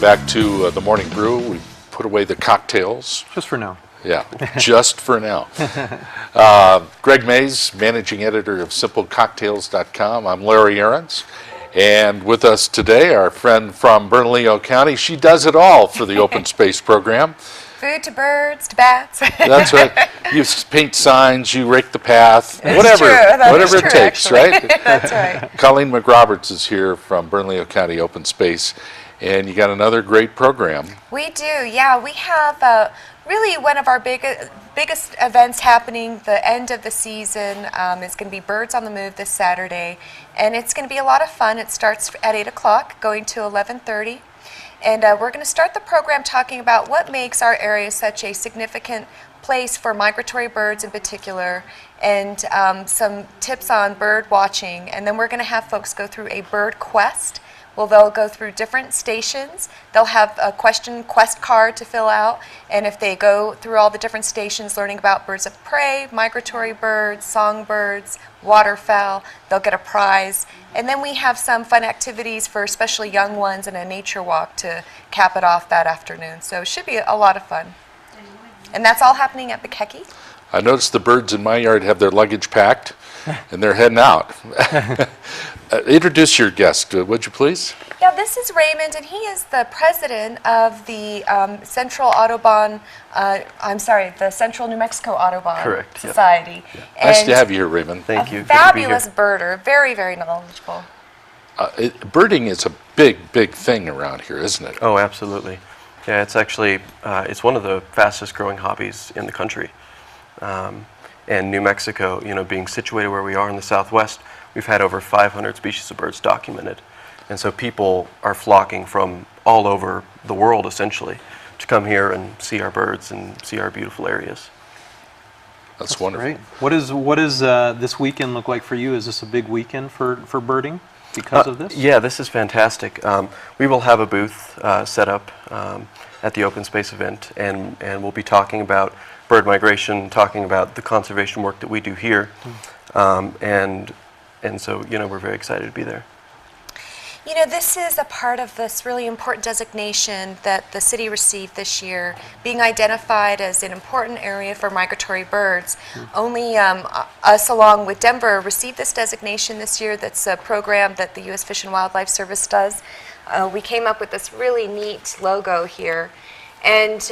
back to the Morning Brew. We put away the cocktails. Just for now. Yeah, just for now. Greg Mays, managing editor of SimpleCocktails.com. I'm Larry Ahrens. And with us today, our friend from Bernalillo County. She does it all for the Open Space Program. Food to birds to bats. That's right. You paint signs, you rake the path, That's whatever, true. whatever it takes, actually. right? That's right. Colleen McRoberts is here from Bernalillo County Open Space, and you got another great program. We do, yeah. We have really one of our biggest events happening the end of the season. Is going to be Birds on the Move this Saturday, and it's going to be a lot of fun. It starts at 8 o'clock, going to 11:30. And we're going to start the program talking about what makes our area such a significant place for migratory birds in particular, and some tips on bird watching. And then we're going to have folks go through a bird quest. Well, they'll go through different stations. They'll have a quest card to fill out. And if they go through all the different stations learning about birds of prey, migratory birds, songbirds, waterfowl, they'll get a prize. And then we have some fun activities for especially young ones and a nature walk to cap it off that afternoon. So it should be a lot of fun. And that's all happening at Bukeke. I noticed the birds in my yard have their luggage packed, and they're heading out. Introduce your guest, would you please? Yeah, this is Raymond, and he is the president of the the Central New Mexico Audubon Society. Yeah. Nice to have you here, Raymond. Thank you. Fabulous birder, very, very knowledgeable. Birding is a big, big thing around here, isn't it? Oh, absolutely. Yeah, it's actually, it's one of the fastest growing hobbies in the country. And New Mexico, being situated where we are in the Southwest, we've had over 500 species of birds documented. And so people are flocking from all over the world, essentially, to come here and see our birds and see our beautiful areas. That's wonderful. Great. What is this weekend look like for you? Is this a big weekend for birding because of this? Yeah, this is fantastic. We will have a booth set up at the open space event, and we'll be talking about bird migration, talking about the conservation work that we do here, and so we're very excited to be there. This is a part of this really important designation that the city received this year, being identified as an important area for migratory birds. Only us, along with Denver, received this designation this year. That's a program that the U.S. Fish and Wildlife Service does. We came up with this really neat logo here. And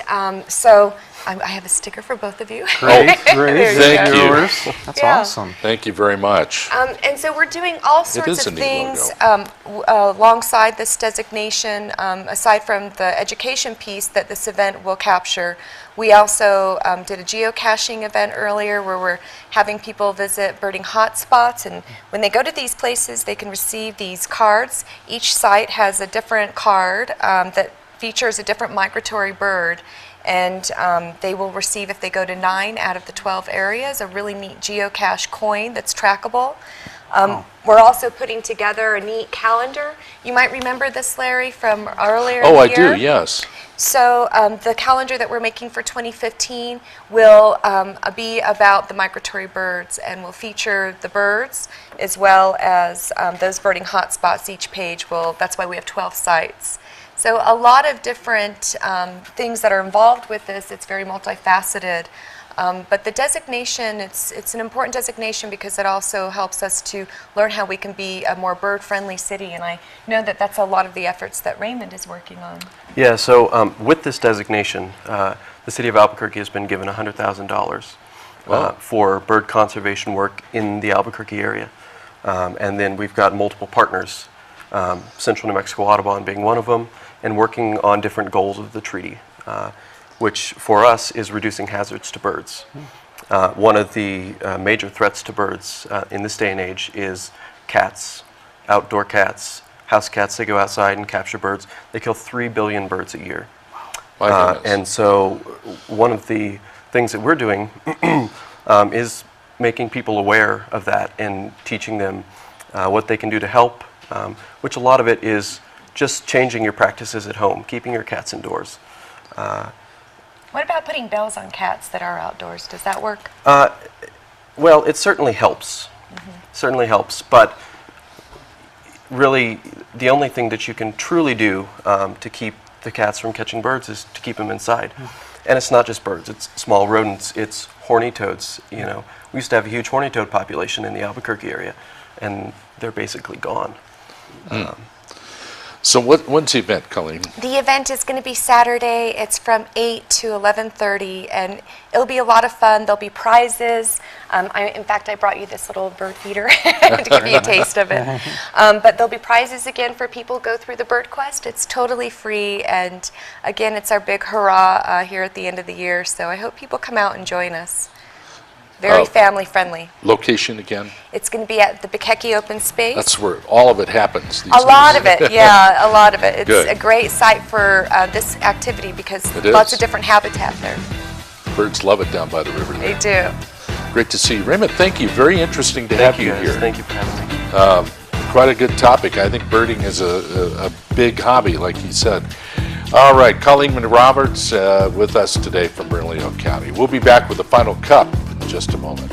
so I have a sticker for both of you. Great, great. Thank you. That's awesome. Thank you very much. And so we're doing all sorts of things alongside this designation, aside from the education piece that this event will capture. We also did a geocaching event earlier where we're having people visit birding hotspots. And when they go to these places, they can receive these cards. Each site has a different card that features a different migratory bird, and they will receive, if they go to 9 out of the 12 areas, a really neat geocache coin that's trackable. We're also putting together a neat calendar. You might remember this, Larry, from earlier Oh, I year. do, yes. So the calendar that we're making for 2015 will be about the migratory birds, and will feature the birds as well as those birding hotspots. Each page that's why we have 12 sites. So a lot of different things that are involved with this. It's very multifaceted. But the designation, it's an important designation because it also helps us to learn how we can be a more bird-friendly city. And I know that that's a lot of the efforts that Raymond is working on. Yeah, so with this designation, the city of Albuquerque has been given $100,000 for bird conservation work in the Albuquerque area. And then we've got multiple partners, Central New Mexico Audubon being one of them, and working on different goals of the treaty, which for us is reducing hazards to birds. One of the major threats to birds in this day and age is cats, outdoor cats, house cats. They go outside and capture birds. They kill 3 billion birds a year. And so one of the things that we're doing is making people aware of that and teaching them what they can do to help, which a lot of it is just changing your practices at home, keeping your cats indoors. What about putting bells on cats that are outdoors? Does that work? Well, it certainly helps. Certainly helps, but really the only thing that you can truly do to keep the cats from catching birds is to keep them inside. And it's not just birds, it's small rodents, it's horny toads. You know, we used to have a huge horny toad population in the Albuquerque area, and they're basically gone. So when's the event, Colleen? The event is going to be Saturday. It's from 8 to 11:30, and it'll be a lot of fun. There'll be prizes. In fact, I brought you this little bird feeder to give you a taste of it. But there'll be prizes again for people who go through the Bird Quest. It's totally free, and again, it's our big hurrah here at the end of the year. So I hope people come out and join us. Very family friendly. Location again? It's going to be at the Bikeki Open Space. That's where all of it happens these A days. lot of it, yeah, a lot of it. It's Good. a great site for this activity because It lots is. of different habitat there. Birds love it down by the river They there. do. Great to see you. Raymond, thank you. Very interesting to have you guys. here. Thank you for having me. Quite a good topic. I think birding is a big hobby, like he said. All right, Colleen McRoberts with us today from Bernalillo County. We'll be back with the final cup in just a moment.